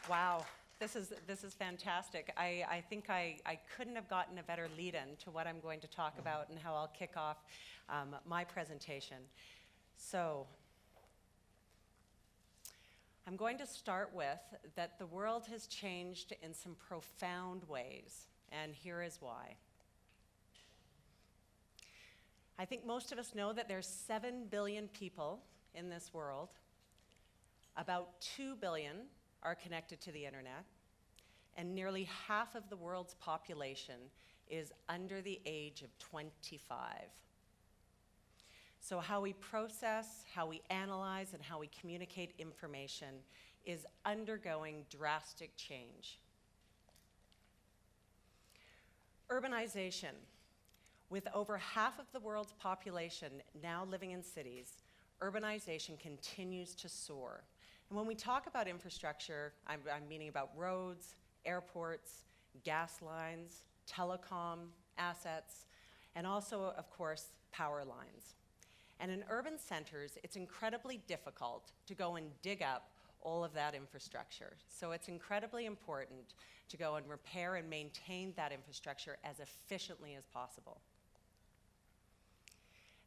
Wow, this is fantastic. I think I couldn't have gotten a better lead-in to what I'm going to talk about and how I'll kick off my presentation. So, I'm going to start with that the world has changed in some profound ways, and here is why. I think most of us know that there's 7 billion people in this world. About 2 billion are connected to the internet, and nearly half of the world's population is under the age of 25. So how we process, how we analyze, and how we communicate information is undergoing drastic change. Urbanization. With over half of the world's population now living in cities, urbanization continues to soar. And when we talk about infrastructure, I'm meaning about roads, airports, gas lines, telecom assets, and also, of course, power lines. And in urban centers, it's incredibly difficult to go and dig up all of that infrastructure. So it's incredibly important to go and repair and maintain that infrastructure as efficiently as possible.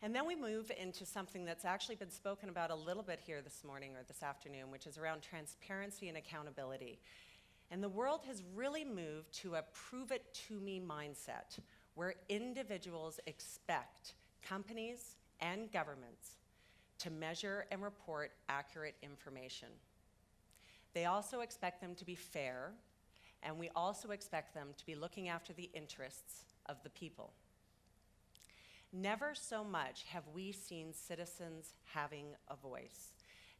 And then we move into something that's actually been spoken about a little bit here this morning or this afternoon, which is around transparency and accountability. And the world has really moved to a prove-it-to-me mindset, where individuals expect companies and governments to measure and report accurate information. They also expect them to be fair, and we also expect them to be looking after the interests of the people. Never so much have we seen citizens having a voice.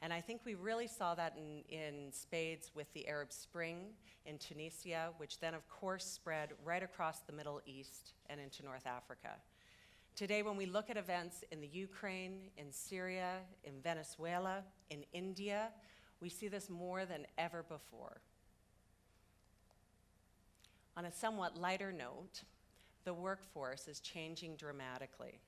And I think we really saw that in spades with the Arab Spring in Tunisia, which then of course spread right across the Middle East and into North Africa. Today, when we look at events in the Ukraine, in Syria, in Venezuela, in India, we see this more than ever before. On a somewhat lighter note, the workforce is changing dramatically.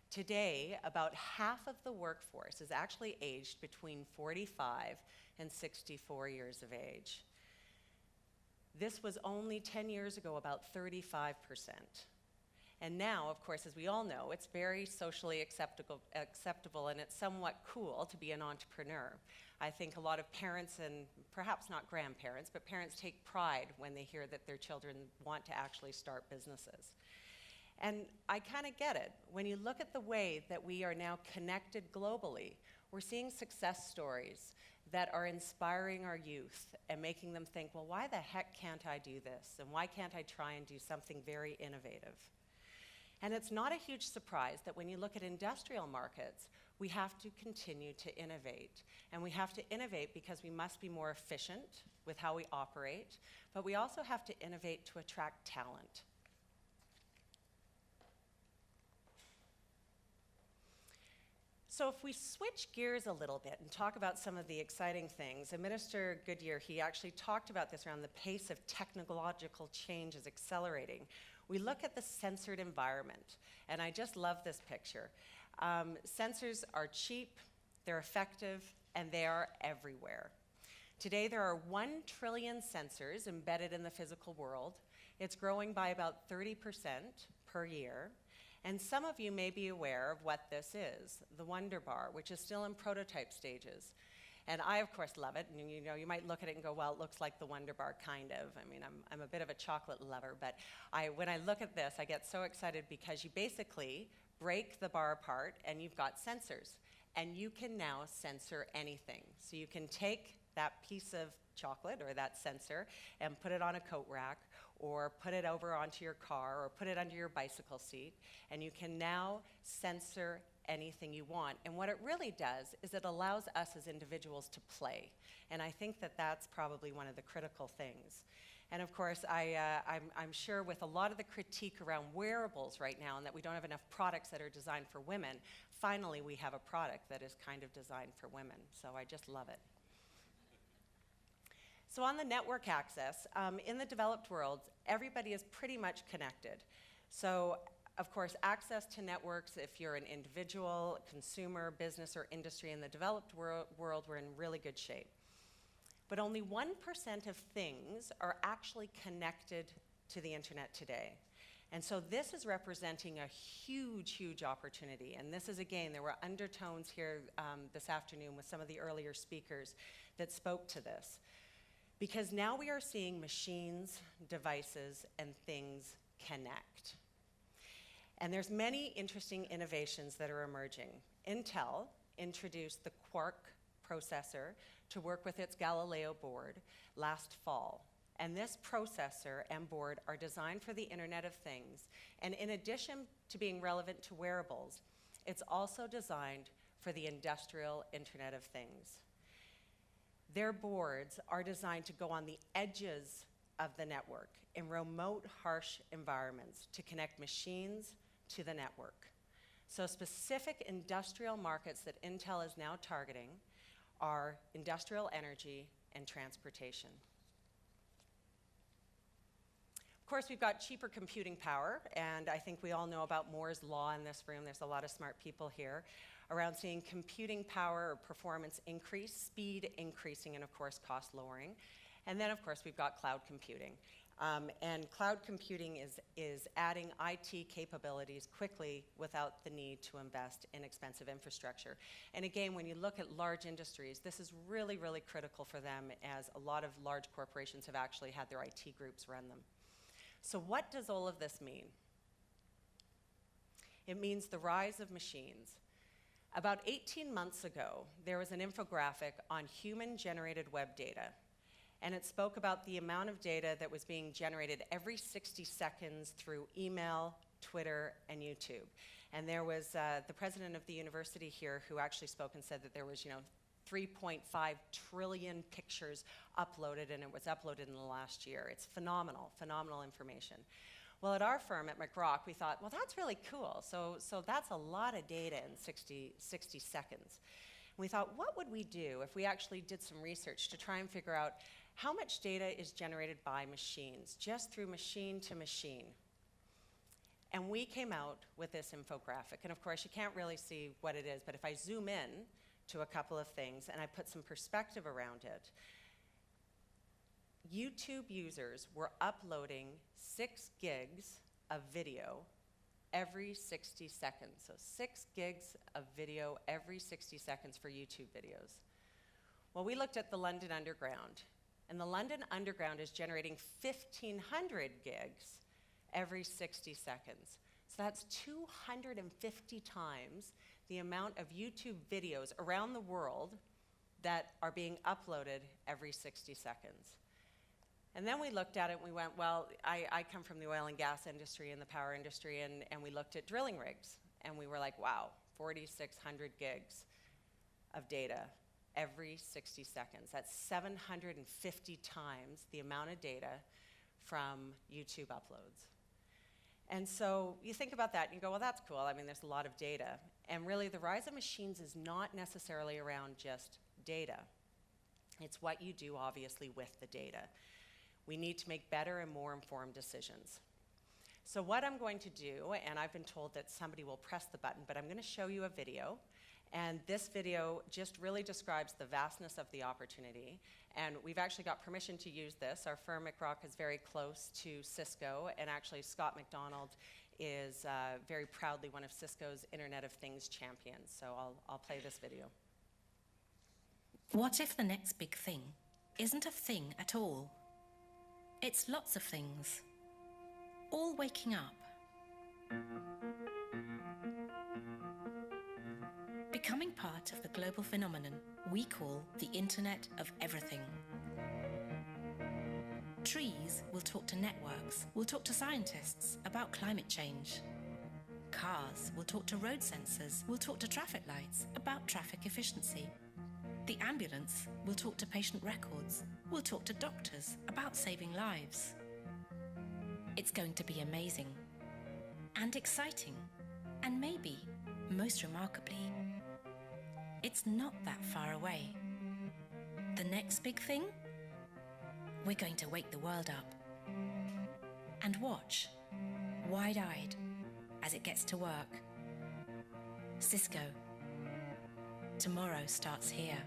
Today, about half of the workforce is actually aged between 45 and 64 years of age. This was only 10 years ago about 35%. And now, of course, as we all know, it's very socially acceptable and it's somewhat cool to be an entrepreneur. I think a lot of parents, and perhaps not grandparents, but parents take pride when they hear that their children want to actually start businesses. And I kind of get it. When you look at the way that we are now connected globally, we're seeing success stories that are inspiring our youth and making them think, well, why the heck can't I do this? And why can't I try and do something very innovative? And it's not a huge surprise that when you look at industrial markets, we have to continue to innovate. And we have to innovate because we must be more efficient with how we operate, but we also have to innovate to attract talent. So if we switch gears a little bit and talk about some of the exciting things, and Minister Goodyear, he actually talked about this around the pace of technological change is accelerating. We look at the censored environment, and I just love this picture. Sensors are cheap, they're effective, and they are everywhere. Today there are 1 trillion sensors embedded in the physical world. It's growing by about 30% per year. And some of you may be aware of what this is, the Wonder Bar, which is still in prototype stages. And I, of course, love it. And you might look at it and go, well, it looks like the Wonder Bar, kind of. I mean, I'm a bit of a chocolate lover, but when I look at this, I get so excited because you basically break the bar apart and you've got sensors. And you can now censor anything. So you can take that piece of chocolate or that sensor and put it on a coat rack or put it over onto your car or put it under your bicycle seat, and you can now censor anything you want. And what it really does is it allows us as individuals to play. And I think that that's probably one of the critical things. And of course, I'm sure with a lot of the critique around wearables right now and that we don't have enough products that are designed for women, finally we have a product that is kind of designed for women. So I just love it. So on the network access, in the developed world, everybody is pretty much connected. So, of course, access to networks, if you're an individual, consumer, business, or industry in the developed world, we're in really good shape. but only 1% of things are actually connected to the internet today. And so this is representing a huge, huge opportunity. And this is, again, there were undertones here this afternoon with some of the earlier speakers that spoke to this. Because now we are seeing machines, devices, and things connect. And there's many interesting innovations that are emerging. Intel introduced the Quark processor to work with its Galileo board last fall. And this processor and board are designed for the Internet of Things. And in addition to being relevant to wearables, it's also designed for the industrial Internet of Things. Their boards are designed to go on the edges of the network in remote, harsh environments to connect machines to the network. So specific industrial markets that Intel is now targeting are industrial energy and transportation. Of course, we've got cheaper computing power, and I think we all know about Moore's law in this room. There's a lot of smart people here around seeing computing power or performance increase, speed increasing, and of course, cost lowering. And then, of course, we've got cloud computing. And cloud computing is adding IT capabilities quickly without the need to invest in expensive infrastructure. And again, when you look at large industries, this is really, really critical for them, as a lot of large corporations have actually had their IT groups run them. So what does all of this mean? It means the rise of machines. About 18 months ago, there was an infographic on human-generated web data. And it spoke about the amount of data that was being generated every 60 seconds through email, Twitter, and YouTube. And there was the president of the university here who actually spoke and said that there was, 3.5 trillion pictures uploaded, and it was uploaded in the last year. It's phenomenal, phenomenal information. Well, at our firm at McRock, we thought, well, that's really cool. So that's a lot of data in 60 seconds. And we thought, what would we do if we actually did some research to try and figure out how much data is generated by machines, just through machine to machine? And we came out with this infographic. And of course, you can't really see what it is, but if I zoom in to a couple of things and I put some perspective around it, YouTube users were uploading 6 gigs of video every 60 seconds. So 6 gigs of video every 60 seconds for YouTube videos. Well, we looked at the London Underground, and the London Underground is generating 1,500 gigs every 60 seconds. So that's 250 times the amount of YouTube videos around the world that are being uploaded every 60 seconds. And then we looked at it and we went, well, I come from the oil and gas industry and the power industry, and we looked at drilling rigs. And we were like, wow, 4,600 gigs of data every 60 seconds. That's 750 times the amount of data from YouTube uploads. And so you think about that and you go, well, that's cool. I mean, there's a lot of data. And really, the rise of machines is not necessarily around just data. It's what you do, obviously, with the data. We need to make better and more informed decisions. So what I'm going to do, and I've been told that somebody will press the button, but I'm going to show you a video. And this video just really describes the vastness of the opportunity. And we've actually got permission to use this. Our firm, McRock, is very close to Cisco, and actually Scott McDonald is very proudly one of Cisco's Internet of Things champions. So I'll play this video. What if the next big thing isn't a thing at all? It's lots of things, all waking up. Becoming part of the global phenomenon we call the Internet of Everything. Trees will talk to networks, will talk to scientists about climate change. Cars will talk to road sensors, will talk to traffic lights about traffic efficiency. The ambulance will talk to patient records, will talk to doctors about saving lives. It's going to be amazing and exciting, and maybe, most remarkably, it's not that far away. The next big thing? We're going to wake the world up and watch, wide-eyed, as it gets to work. Cisco. Tomorrow starts here.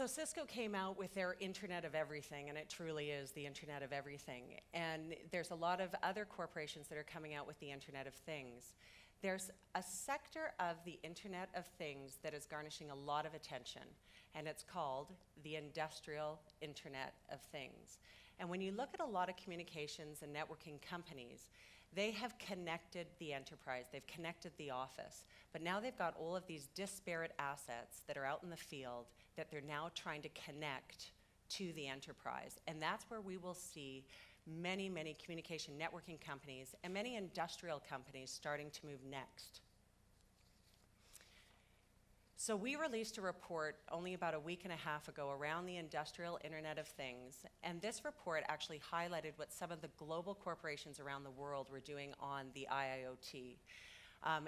So Cisco came out with their Internet of Everything, and it truly is the Internet of Everything. And there's a lot of other corporations that are coming out with the Internet of Things. There's a sector of the Internet of Things that is garnishing a lot of attention, and it's called the Industrial Internet of Things. And when you look at a lot of communications and networking companies, they have connected the enterprise, they've connected the office, but now they've got all of these disparate assets that are out in the field that they're now trying to connect to the enterprise. And that's where we will see many, many communication networking companies and many industrial companies starting to move next. So we released a report only about a week and a half ago around the Industrial Internet of Things, and this report actually highlighted what some of the global corporations around the world were doing on the IIoT.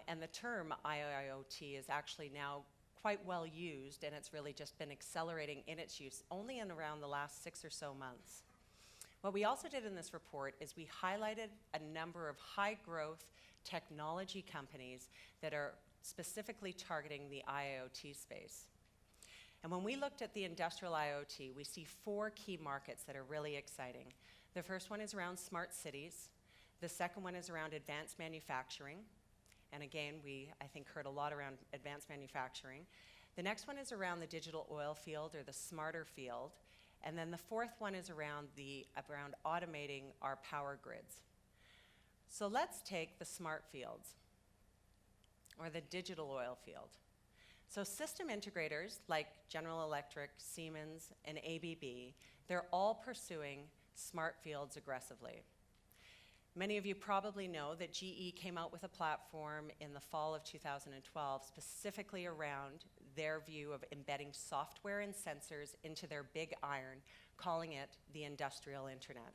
And the term IIoT is actually now quite well used, and it's really just been accelerating in its use only in around the last 6 or so months. What we also did in this report is we highlighted a number of high-growth technology companies that are specifically targeting the IoT space. And when we looked at the industrial IoT, we see 4 key markets that are really exciting. The first one is around smart cities. The second one is around advanced manufacturing. And again, we, I think, heard a lot around advanced manufacturing. The next one is around the digital oil field or the smarter field. And then the fourth one is around automating our power grids. So let's take the smart fields, or the digital oil field. So system integrators like General Electric, Siemens, and ABB, they're all pursuing smart fields aggressively. Many of you probably know that GE came out with a platform in the fall of 2012 specifically around their view of embedding software and sensors into their big iron, calling it the industrial internet.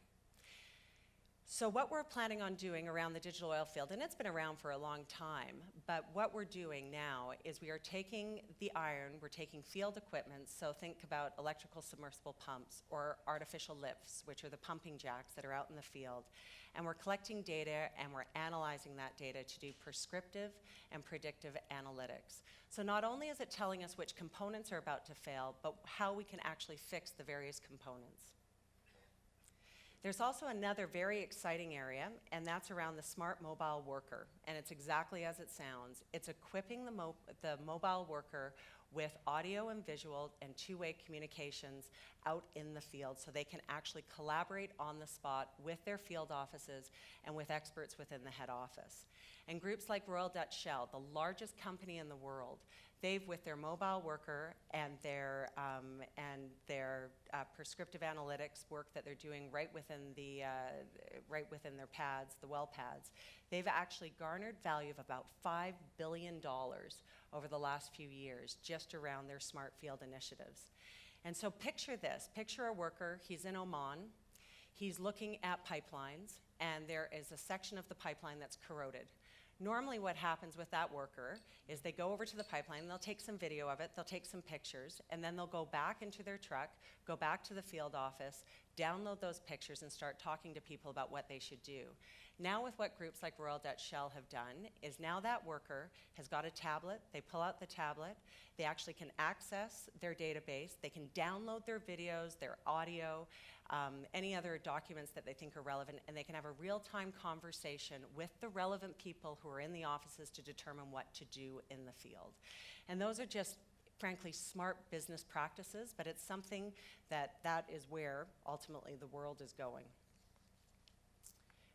So what we're planning on doing around the digital oil field, and it's been around for a long time, but what we're doing now is we are taking the iron, we're taking field equipment, so think about electrical submersible pumps or artificial lifts, which are the pumping jacks that are out in the field, and we're collecting data and we're analyzing that data to do prescriptive and predictive analytics. So not only is it telling us which components are about to fail, but how we can actually fix the various components. There's also another very exciting area, and that's around the smart mobile worker. And it's exactly as it sounds. It's equipping the mobile worker with audio and visual and two-way communications out in the field so they can actually collaborate on the spot with their field offices and with experts within the head office. And groups like Royal Dutch Shell, the largest company in the world, they've, with their mobile worker and their prescriptive analytics work that they're doing right within their pads, the well pads, they've actually garnered value of about $5 billion over the last few years just around their smart field initiatives. And so picture this, picture a worker, he's in Oman, he's looking at pipelines, and there is a section of the pipeline that's corroded. Normally what happens with that worker is they go over to the pipeline, and they'll take some video of it, they'll take some pictures, and then they'll go back into their truck, go back to the field office, download those pictures, and start talking to people about what they should do. Now with what groups like Royal Dutch Shell have done is now that worker has got a tablet, they pull out the tablet, they actually can access their database, they can download their videos, their audio, any other documents that they think are relevant, and they can have a real-time conversation with the relevant people who are in the offices to determine what to do in the field. And those are just, frankly, smart business practices, but it's something that is where ultimately the world is going.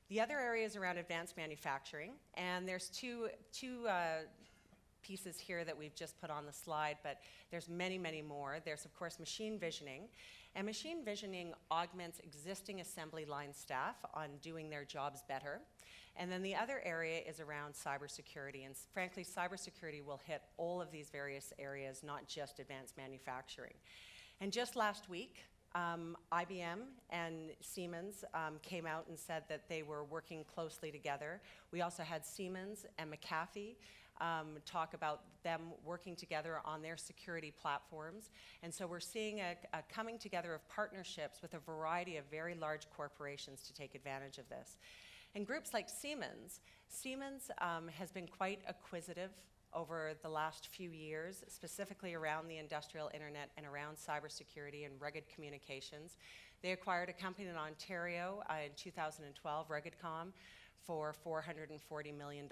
The other area is around advanced manufacturing, and there's two pieces here that we've just put on the slide, but there's many, many more. There's, of course, machine visioning, and machine visioning augments existing assembly line staff on doing their jobs better. And then the other area is around cybersecurity, and frankly, cybersecurity will hit all of these various areas, not just advanced manufacturing. And just last week, IBM and Siemens came out and said that they were working closely together. We also had Siemens and McAfee talk about them working together on their security platforms. And so we're seeing a coming together of partnerships with a variety of very large corporations to take advantage of this. And groups like Siemens has been quite acquisitive over the last few years, specifically around the industrial internet and around cybersecurity and rugged communications. They acquired a company in Ontario in 2012, RuggedCom, for $440 million,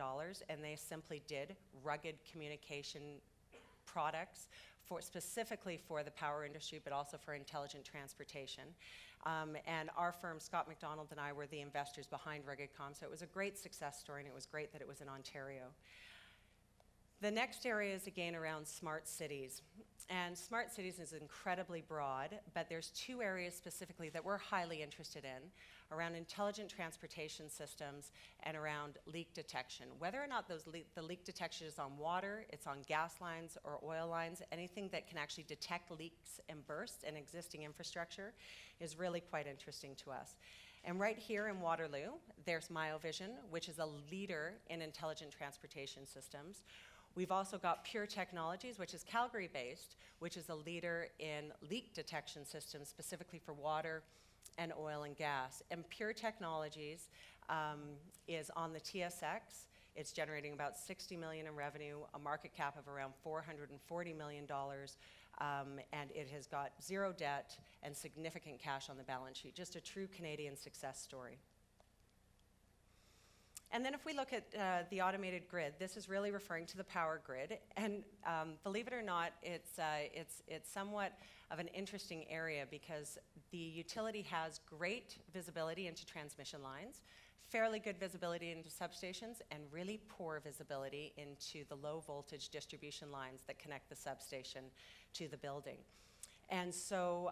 and they simply did rugged communication products specifically for the power industry, but also for intelligent transportation. And our firm, Scott McDonald and I, were the investors behind RuggedCom, so it was a great success story, and it was great that it was in Ontario. The next area is again around smart cities. And smart cities is incredibly broad, but there's two areas specifically that we're highly interested in, around intelligent transportation systems and around leak detection. Whether or not the leak detection is on water, it's on gas lines or oil lines, anything that can actually detect leaks and bursts in existing infrastructure is really quite interesting to us. And right here in Waterloo, there's MyoVision, which is a leader in intelligent transportation systems. We've also got Pure Technologies, which is Calgary-based, which is a leader in leak detection systems, specifically for water and oil and gas. And Pure Technologies is on the TSX. It's generating about $60 million in revenue, a market cap of around $440 million, and it has got zero debt and significant cash on the balance sheet. Just a true Canadian success story. And then if we look at the automated grid, this is really referring to the power grid. And believe it or not, it's somewhat of an interesting area because the utility has great visibility into transmission lines, fairly good visibility into substations, and really poor visibility into the low voltage distribution lines that connect the substation to the building. And so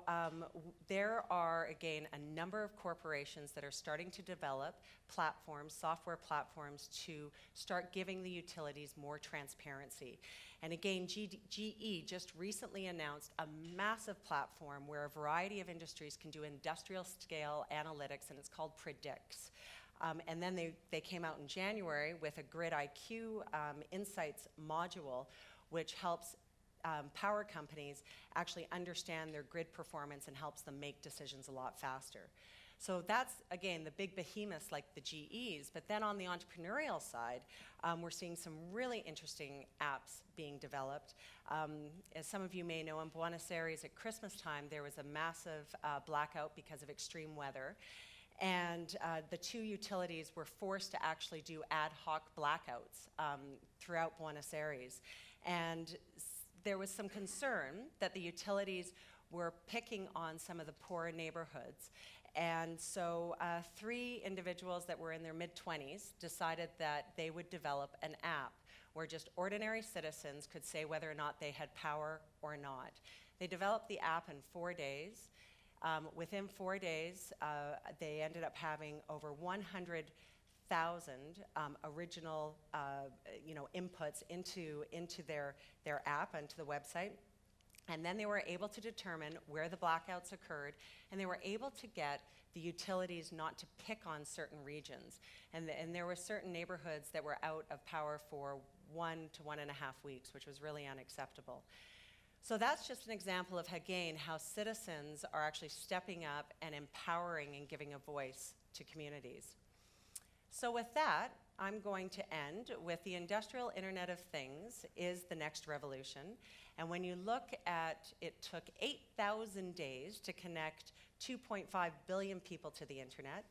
there are, again, a number of corporations that are starting to develop platforms, software platforms, to start giving the utilities more transparency. And again, GE just recently announced a massive platform where a variety of industries can do industrial scale analytics, and it's called Predix. And then they came out in January with a Grid IQ Insights module, which helps power companies actually understand their grid performance and helps them make decisions a lot faster. So that's, again, the big behemoths like the GEs, but then on the entrepreneurial side, we're seeing some really interesting apps being developed. As some of you may know, in Buenos Aires at Christmas time, there was a massive blackout because of extreme weather. And the two utilities were forced to actually do ad hoc blackouts throughout Buenos Aires. And there was some concern that the utilities were picking on some of the poorer neighborhoods. And so 3 individuals that were in their mid-20s decided that they would develop an app where just ordinary citizens could say whether or not they had power or not. They developed the app in 4 days. Within 4 days, they ended up having over 100,000 original inputs into their app, into the website. And then they were able to determine where the blackouts occurred, and they were able to get the utilities not to pick on certain regions. And there were certain neighborhoods that were out of power for 1 to 1.5 weeks, which was really unacceptable. So that's just an example of, again, how citizens are actually stepping up and empowering and giving a voice to communities. So with that, I'm going to end with the industrial Internet of Things is the next revolution. And when you look at, it took 8,000 days to connect 2.5 billion people to the internet.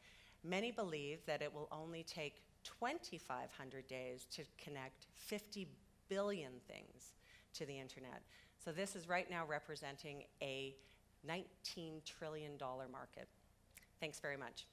Many believe that it will only take 2,500 days to connect 50 billion things to the internet. So this is right now representing a $19 trillion market. Thanks very much.